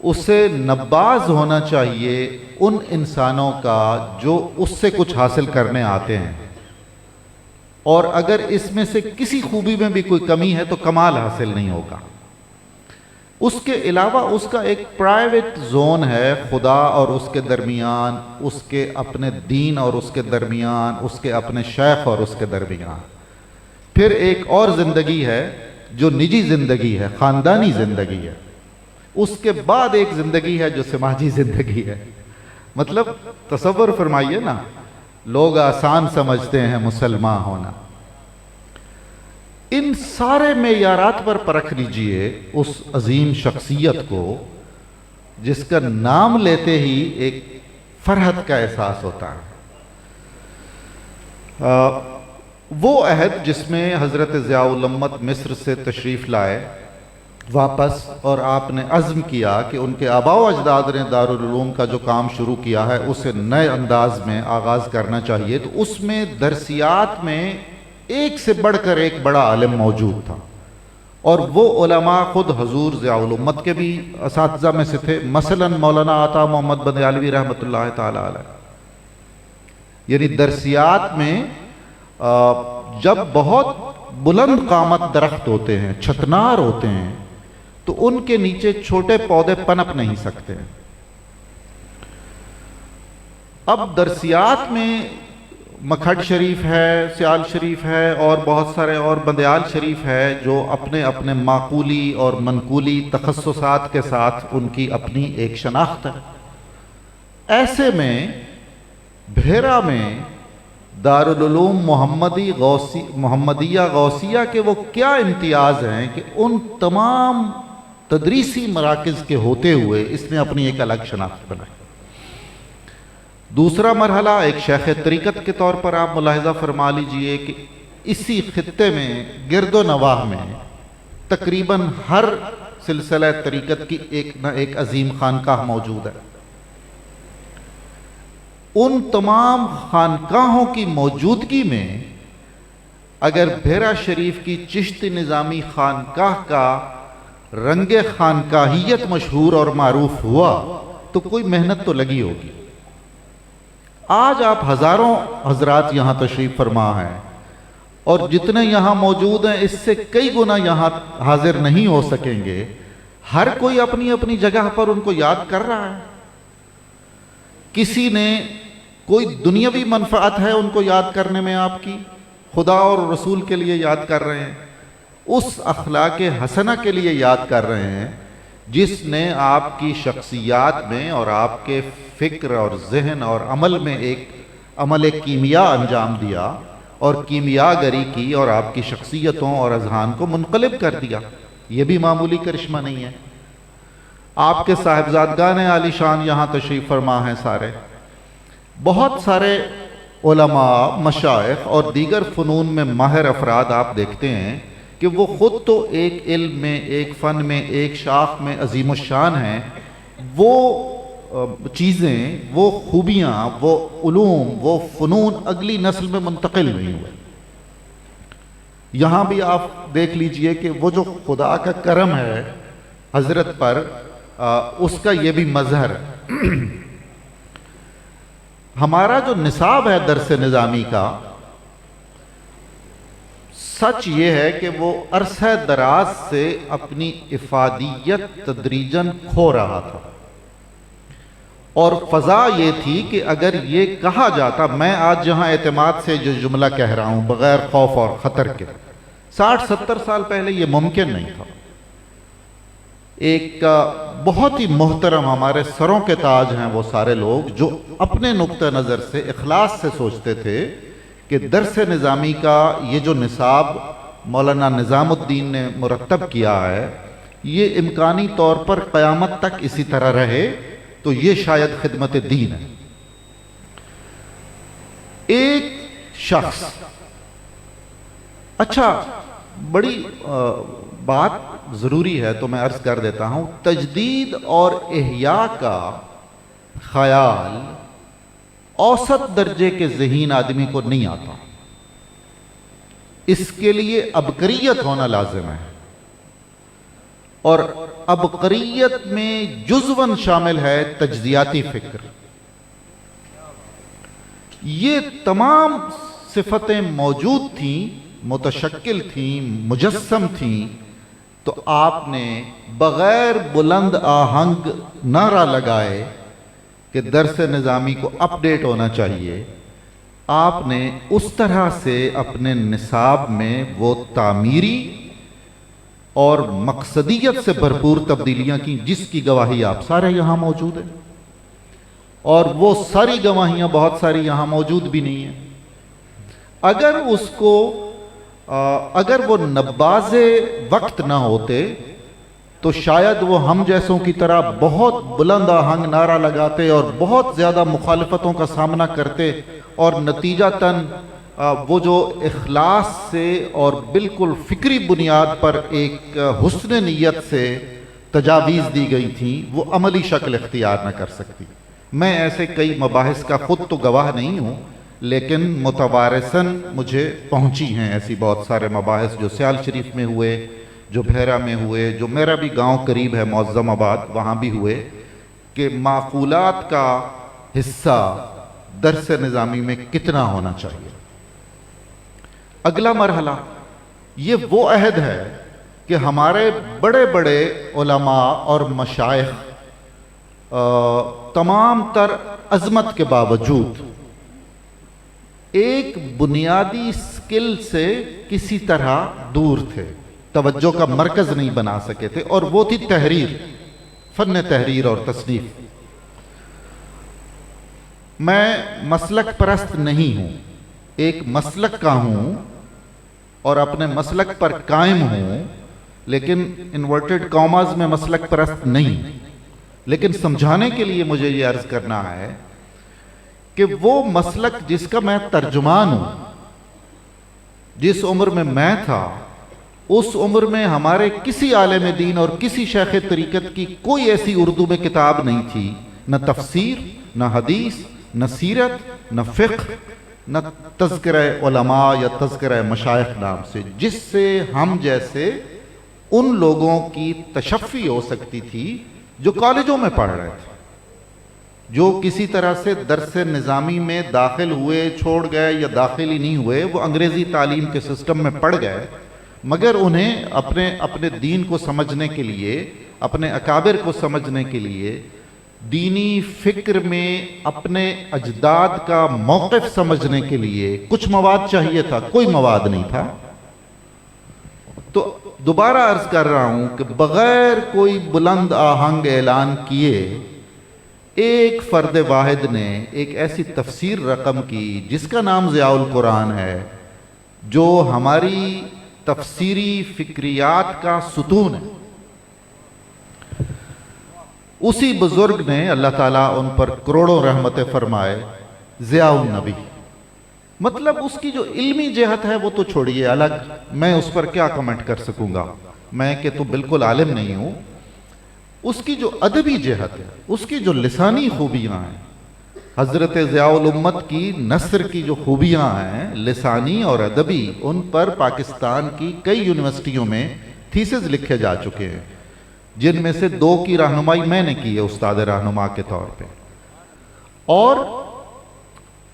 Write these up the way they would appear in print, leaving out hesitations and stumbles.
اسے نباز ہونا چاہیے ان انسانوں کا جو اس سے کچھ حاصل کرنے آتے ہیں، اور اگر اس میں سے کسی خوبی میں بھی کوئی کمی ہے تو کمال حاصل نہیں ہوگا۔ اس کے علاوہ اس کا ایک پرائیویٹ زون ہے خدا اور اس کے درمیان، اس کے اپنے دین اور اس کے درمیان، اس کے اپنے شیخ اور اس کے درمیان۔ پھر ایک اور زندگی ہے جو نجی زندگی ہے، خاندانی زندگی ہے۔ اس کے بعد ایک زندگی ہے جو سماجی زندگی ہے۔ مطلب تصور فرمائیے نا، لوگ آسان سمجھتے ہیں مسلمان ہونا۔ ان سارے معیارات پر پرکھ لیجئے اس عظیم شخصیت کو جس کا نام لیتے ہی ایک فرحت کا احساس ہوتا ہے۔ وہ عہد جس میں حضرت ضیاء الامت مصر سے تشریف لائے واپس، اور آپ نے عزم کیا کہ ان کے آباء و اجداد نے دارالعلوم کا جو کام شروع کیا ہے اسے نئے انداز میں آغاز کرنا چاہیے، تو اس میں درسیات میں ایک سے بڑھ کر ایک بڑا عالم موجود تھا، اور وہ علماء خود حضور ضیاء الامت کے بھی اساتذہ میں سے تھے، مثلا مولانا عطا محمد بندیالوی رحمۃ اللہ تعالی علیہ۔ یعنی درسیات میں جب بہت بلند قامت درخت ہوتے ہیں، چھتنار ہوتے ہیں، تو ان کے نیچے چھوٹے پودے پنپ نہیں سکتے۔ اب درسیات میں مکھڈ شریف ہے، سیال شریف ہے، اور بہت سارے اور بندیال شریف ہے جو اپنے اپنے معقولی اور منقولی تخصصات کے ساتھ ان کی اپنی ایک شناخت ہے۔ ایسے میں بھیرا میں دارالعلوم محمدیہ غوثیہ کے وہ کیا امتیاز ہیں کہ ان تمام تدریسی مراکز کے ہوتے ہوئے اس نے اپنی ایک الگ شناخت بنائی۔ دوسرا مرحلہ ایک شیخ طریقت کے طور پر آپ ملاحظہ فرما لیجئے کہ اسی خطے میں گرد و نواح میں تقریباً ہر سلسلہ طریقت کی ایک نہ ایک عظیم خانقاہ موجود ہے۔ ان تمام خانقاہوں کی موجودگی میں اگر بھیرا شریف کی چشتی نظامی خانقاہ کا رنگ خانقاہیت مشہور اور معروف ہوا تو کوئی محنت تو لگی ہوگی۔ آج آپ ہزاروں حضرات یہاں تشریف فرما ہیں، اور جتنے یہاں موجود ہیں اس سے کئی گنا یہاں حاضر نہیں ہو سکیں گے۔ ہر کوئی اپنی اپنی جگہ پر ان کو یاد کر رہا ہے۔ کسی نے کوئی دنیاوی منفعت ہے ان کو یاد کرنے میں، آپ کی خدا اور رسول کے لیے یاد کر رہے ہیں، اس اخلاق حسنہ کے لیے یاد کر رہے ہیں جس نے آپ کی شخصیات میں اور آپ کے فکر اور ذہن اور عمل میں ایک عمل کیمیا انجام دیا، اور کیمیا گری کی اور آپ کی شخصیتوں اور اذہان کو منقلب کر دیا۔ یہ بھی معمولی کرشمہ نہیں ہے۔ آپ کے صاحبزادگان عالی شان یہاں تشریف فرما ہیں سارے، بہت سارے علماء، مشائخ اور دیگر فنون میں ماہر افراد آپ دیکھتے ہیں کہ وہ خود تو ایک علم میں، ایک فن میں، ایک شاخ میں عظیم الشان ہیں۔ وہ چیزیں، وہ خوبیاں، وہ علوم، وہ فنون اگلی نسل میں منتقل نہیں ہوئے۔ یہاں بھی آپ دیکھ لیجئے کہ وہ جو خدا کا کرم ہے حضرت پر، اس کا یہ بھی مظہر۔ ہمارا جو نصاب ہے درس نظامی کا، سچ یہ ہے کہ وہ عرصہ دراز سے اپنی افادیت تدریجاً کھو رہا تھا، اور فضا یہ تھی کہ اگر یہ کہا جاتا، میں آج جہاں اعتماد سے جو جملہ کہہ رہا ہوں بغیر خوف اور خطر کے، 60-70 سال پہلے یہ ممکن نہیں تھا۔ ایک بہت ہی محترم ہمارے سروں کے تاج ہیں وہ سارے لوگ جو اپنے نقطہ نظر سے اخلاص سے سوچتے تھے کہ درس نظامی کا یہ جو نصاب مولانا نظام الدین نے مرتب کیا ہے، یہ امکانی طور پر قیامت تک اسی طرح رہے تو یہ شاید خدمت دین ہے۔ ایک شخص، اچھا بڑی بات ضروری ہے تو میں عرض کر دیتا ہوں، تجدید اور احیاء کا خیال اوسط درجے کے ذہین آدمی کو نہیں آتا، اس کے لیے عبقریت ہونا لازم ہے، اور عبقریت میں جزواً شامل ہے تجزیاتی فکر. یہ تمام صفتیں موجود تھیں، متشکل تھیں، مجسم تھیں، تو آپ نے بغیر بلند آہنگ نعرہ لگائے کہ درس نظامی کو اپ ڈیٹ ہونا چاہیے، آپ نے اس طرح سے اپنے نصاب میں وہ تعمیری اور مقصدیت سے بھرپور تبدیلیاں کی جس کی گواہی آپ سارے یہاں موجود ہیں، اور وہ ساری گواہیاں بہت ساری یہاں موجود بھی نہیں ہیں. اگر وہ نباز وقت نہ ہوتے تو شاید وہ ہم جیسوں کی طرح بہت بلند آہنگ نعرہ لگاتے اور بہت زیادہ مخالفتوں کا سامنا کرتے، اور نتیجتاً وہ جو اخلاص سے اور بالکل فکری بنیاد پر ایک حسن نیت سے تجاویز دی گئی تھیں وہ عملی شکل اختیار نہ کر سکتی. میں ایسے کئی مباحث کا خود تو گواہ نہیں ہوں، لیکن متوارثاً مجھے پہنچی ہیں ایسی بہت سارے مباحث جو سیال شریف میں ہوئے، جو بھیرا میں ہوئے، جو میرا بھی گاؤں قریب ہے معظم آباد وہاں بھی ہوئے، کہ معقولات کا حصہ درس نظامی میں کتنا ہونا چاہیے. اگلا مرحلہ یہ وہ عہد ہے کہ ہمارے بڑے بڑے علماء اور مشائخ تمام تر عظمت کے باوجود ایک بنیادی سکل سے کسی طرح دور تھے، توجہ کا مرکز نہیں بنا سکے تھے، اور وہ تھی تحریر، فن تحریر اور تصنیف. میں مسلک پرست نہیں ہوں، ایک مسلک کا ہوں اور اپنے مسلک پر قائم ہوں، لیکن انورٹڈ کاماز میں مسلک پرست نہیں. لیکن سمجھانے کے لیے مجھے یہ عرض کرنا ہے کہ وہ مسلک جس کا میں ترجمان ہوں، جس عمر میں تھا اس عمر میں ہمارے کسی عالم دین اور کسی شیخ طریقت کی کوئی ایسی اردو میں کتاب نہیں تھی، نہ تفسیر، نہ حدیث، نہ سیرت، نہ فقہ، نہ تذکرہ علماء یا تذکرہ مشائخ نام سے، جس سے ہم جیسے ان لوگوں کی تشفی ہو سکتی تھی جو کالجوں میں پڑھ رہے تھے، جو کسی طرح سے درس نظامی میں داخل ہوئے، چھوڑ گئے یا داخل ہی نہیں ہوئے، وہ انگریزی تعلیم کے سسٹم میں پڑھ گئے، مگر انہیں اپنے دین کو سمجھنے کے لیے، اپنے اکابر کو سمجھنے کے لیے، دینی فکر میں اپنے اجداد کا موقف سمجھنے کے لیے کچھ مواد چاہیے تھا، کوئی مواد نہیں تھا. تو دوبارہ عرض کر رہا ہوں کہ بغیر کوئی بلند آہنگ اعلان کیے ایک فرد واحد نے ایک ایسی تفسیر رقم کی جس کا نام ضیاء القرآن ہے، جو ہماری تفسیری فکریات کا ستون ہے. اسی بزرگ نے، اللہ تعالیٰ ان پر کروڑوں رحمتیں فرمائے، ضیاء النبی، مطلب اس کی جو علمی جہت ہے وہ تو چھوڑیے الگ، میں اس پر کیا کمنٹ کر سکوں گا، میں کہ تو بالکل عالم نہیں ہوں. اس کی جو ادبی جہت ہے، اس کی جو لسانی خوبیاں ہیں، حضرت ضیاء الامت کی نثر کی جو خوبیاں ہیں لسانی اور ادبی، ان پر پاکستان کی کئی یونیورسٹیوں میں تھیسز لکھے جا چکے ہیں، جن میں سے 2 کی رہنمائی میں نے کی ہے استاد رہنما کے طور پہ. اور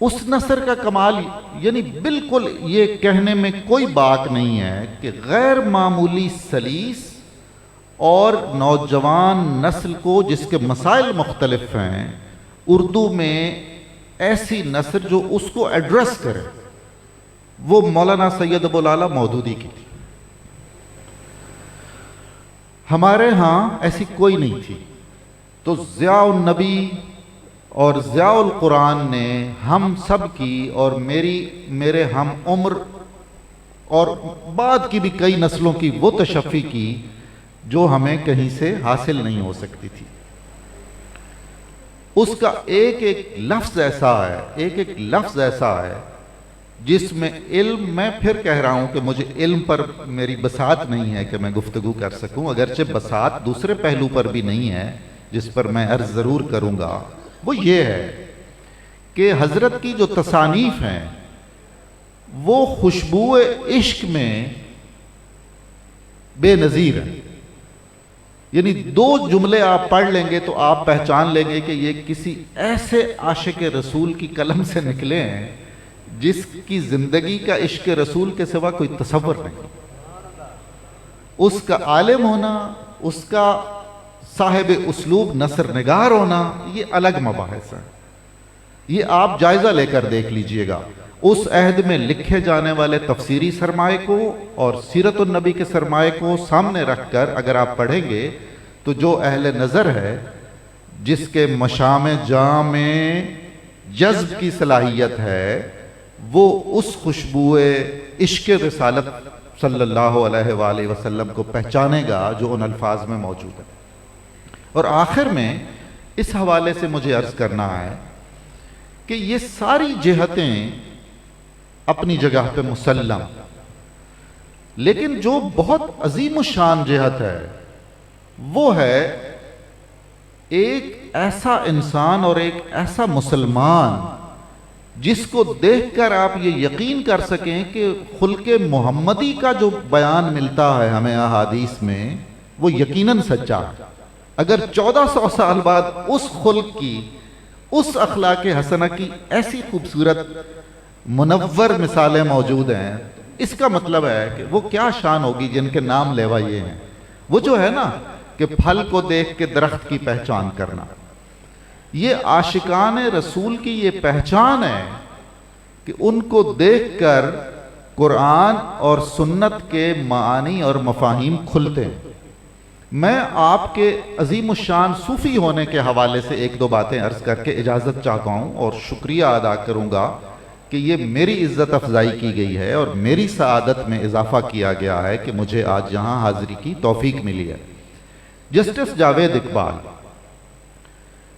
اس نثر کا کمال، یعنی بالکل یہ کہنے میں کوئی بات نہیں ہے کہ غیر معمولی سلیس اور نوجوان نسل کو جس کے مسائل مختلف ہیں، اردو میں ایسی نثر جو اس کو ایڈریس کرے، وہ مولانا سید ابو العلا مودودی کی تھی. ہمارے ہاں ایسی کوئی نہیں تھی. تو ضیاء النبی اور ضیاء القرآن نے ہم سب کی اور میرے ہم عمر اور بعد کی بھی کئی نسلوں کی وہ تشفی کی جو ہمیں کہیں سے حاصل نہیں ہو سکتی تھی. اس کا ایک ایک لفظ ایسا ہے جس میں علم، میں پھر کہہ رہا ہوں کہ مجھے علم پر میری بساط نہیں ہے کہ میں گفتگو کر سکوں، اگرچہ بساط دوسرے پہلو پر بھی نہیں ہے جس پر میں عرض ضرور کروں گا. وہ یہ ہے کہ حضرت کی جو تصانیف ہیں وہ خوشبو عشق میں بے نظیر ہیں. یعنی دو جملے آپ پڑھ لیں گے تو آپ پہچان لیں گے کہ یہ کسی ایسے عاشق رسول کی قلم سے نکلے ہیں جس کی زندگی کا عشق رسول کے سوا کوئی تصور نہیں. اس کا عالم ہونا، اس کا صاحب اسلوب نثر نگار ہونا، یہ الگ مباحث ہے. یہ آپ جائزہ لے کر دیکھ لیجئے گا. اس عہد میں لکھے جانے والے تفسیری سرمائے کو اور سیرت النبی کے سرمائے کو سامنے رکھ کر اگر آپ پڑھیں گے تو جو اہل نظر ہے، جس کے مشام جاں میں جذب کی صلاحیت ہے، وہ اس خوشبوئے عشق رسالت صلی اللہ علیہ وآلہ وسلم کو پہچانے گا جو ان الفاظ میں موجود ہے. اور آخر میں اس حوالے سے مجھے عرض کرنا ہے کہ یہ ساری جہتیں اپنی جگہ پہ مسلم، لیکن جو بہت عظیم الشان جہت ہے وہ ہے ایک ایسا انسان اور ایک ایسا مسلمان جس کو دیکھ کر آپ یہ یقین کر سکیں کہ خلق محمدی کا جو بیان ملتا ہے ہمیں احادیث میں وہ یقیناً سچا ہے. اگر 1400 سال بعد اس خلق کی، اس اخلاق حسنہ کی ایسی خوبصورت منور مثالیں موجود ہیں، اس کا مطلب ہے کہ وہ کیا شان ہوگی جن کے نام لیوا یہ ہیں. وہ جو ہے نا کہ پھل کو دیکھ کے درخت کی پہچان کرنا، یہ عاشقان رسول کی یہ پہچان ہے کہ ان کو دیکھ کر قرآن اور سنت کے معانی اور مفاہیم کھلتے ہیں. میں آپ کے عظیم الشان صوفی ہونے کے حوالے سے ایک دو باتیں عرض کر کے اجازت چاہتا ہوں اور شکریہ ادا کروں گا کہ یہ میری عزت افزائی کی گئی ہے اور میری سعادت میں اضافہ کیا گیا ہے کہ مجھے آج یہاں حاضری کی توفیق ملی ہے. جسٹس جاوید اقبال،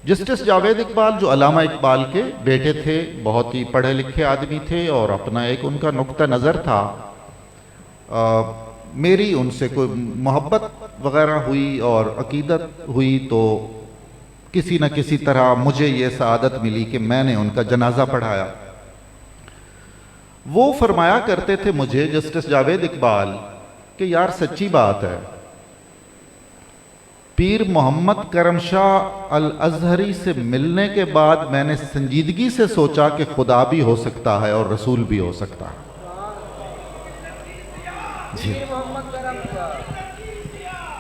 جسٹس جاوید اقبال جو علامہ اقبال کے بیٹے تھے، بہت ہی پڑھے لکھے آدمی تھے اور اپنا ایک ان کا نقطہ نظر تھا. میری ان سے کوئی محبت وغیرہ ہوئی اور عقیدت ہوئی تو کسی نہ کسی طرح مجھے یہ سعادت ملی کہ میں نے ان کا جنازہ پڑھایا. وہ فرمایا کرتے تھے مجھے جسٹس جاوید اقبال کہ یار سچی بات ہے، پیر محمد کرم شاہ الازہری سے ملنے کے بعد میں نے سنجیدگی سے سوچا کہ خدا بھی ہو سکتا ہے اور رسول بھی ہو سکتا ہے. جی پیر محمد کرم شاہ،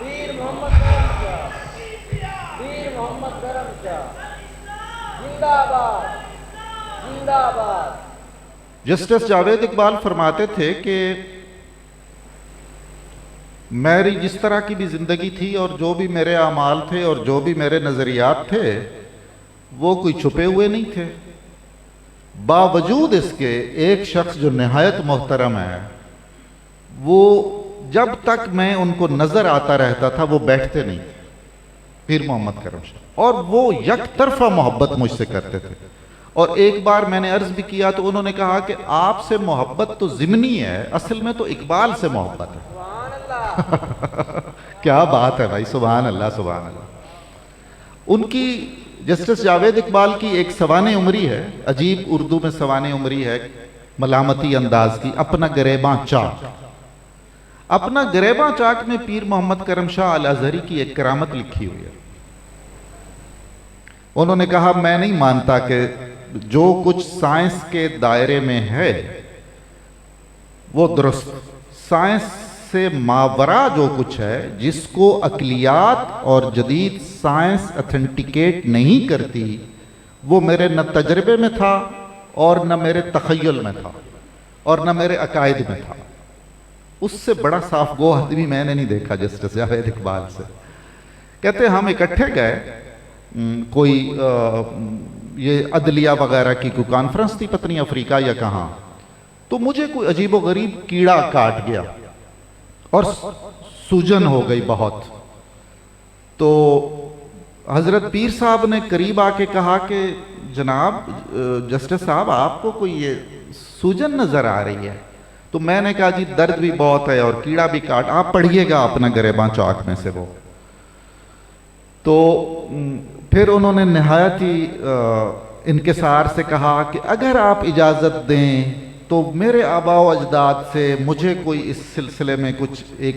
پیر محمد کرم شاہ، پیر محمد کرم شاہ، زندہ باد، زندہ آباد. جسٹس جاوید اقبال فرماتے تھے کہ میری جس طرح کی بھی زندگی تھی اور جو بھی میرے اعمال تھے اور جو بھی میرے نظریات تھے وہ کوئی چھپے ہوئے نہیں تھے. باوجود اس کے ایک شخص جو نہایت محترم ہے، وہ جب تک میں ان کو نظر آتا رہتا تھا وہ بیٹھتے نہیں تھے، پیر محمد کرم شاہ، اور وہ یک طرفہ محبت مجھ سے کرتے تھے. اور ایک بار میں نے عرض بھی کیا تو انہوں نے کہا کہ آپ سے محبت تو ضمنی ہے، اصل میں تو اقبال سے محبت ہے. سبحان اللہ. کیا بات ہے بھائی، سبحان اللہ سبحان اللہ. ان کی جسٹس جاوید اقبال کی ایک سوانح عمری ہے، عجیب اردو میں سوانح عمری ہے ملامتی انداز کی، اپنا گریباں چاک. اپنا گریباں چاک میں پیر محمد کرم شاہ الازہری کی ایک کرامت لکھی ہوئی ہے. انہوں نے کہا میں نہیں مانتا کہ جو کچھ سائنس کے دائرے میں ہے وہ درست، سائنس سے ماورا جو کچھ ہے جس کو عقلیات اور جدید سائنس اتھینٹیکیٹ نہیں کرتی وہ میرے نہ تجربے میں تھا اور نہ میرے تخیل میں تھا اور نہ میرے عقائد میں تھا. اس سے بڑا صاف گو آدمی میں نے نہیں دیکھا جسٹس جاوید اقبال سے. کہتے ہم اکٹھے گئے، کوئی یہ عدلیہ وغیرہ کی کوئی کانفرنس تھی، پتہ نہیں افریقہ یا کہاں، تو مجھے کوئی عجیب و غریب کیڑا کاٹ گیا اور سوجن ہو گئی بہت. تو حضرت پیر صاحب نے قریب آ کے کہا کہ جناب جسٹس صاحب آپ کو کوئی یہ سوجن نظر آ رہی ہے؟ تو میں نے کہا جی درد بھی بہت ہے اور کیڑا بھی کاٹ، آپ پڑھیے گا اپنا گریباں چاک میں سے وہ. تو پھر انہوں نے نہایت ہی انکسار سے کہا کہ اگر آپ اجازت دیں تو میرے آباء و اجداد سے مجھے کوئی اس سلسلے میں کچھ ایک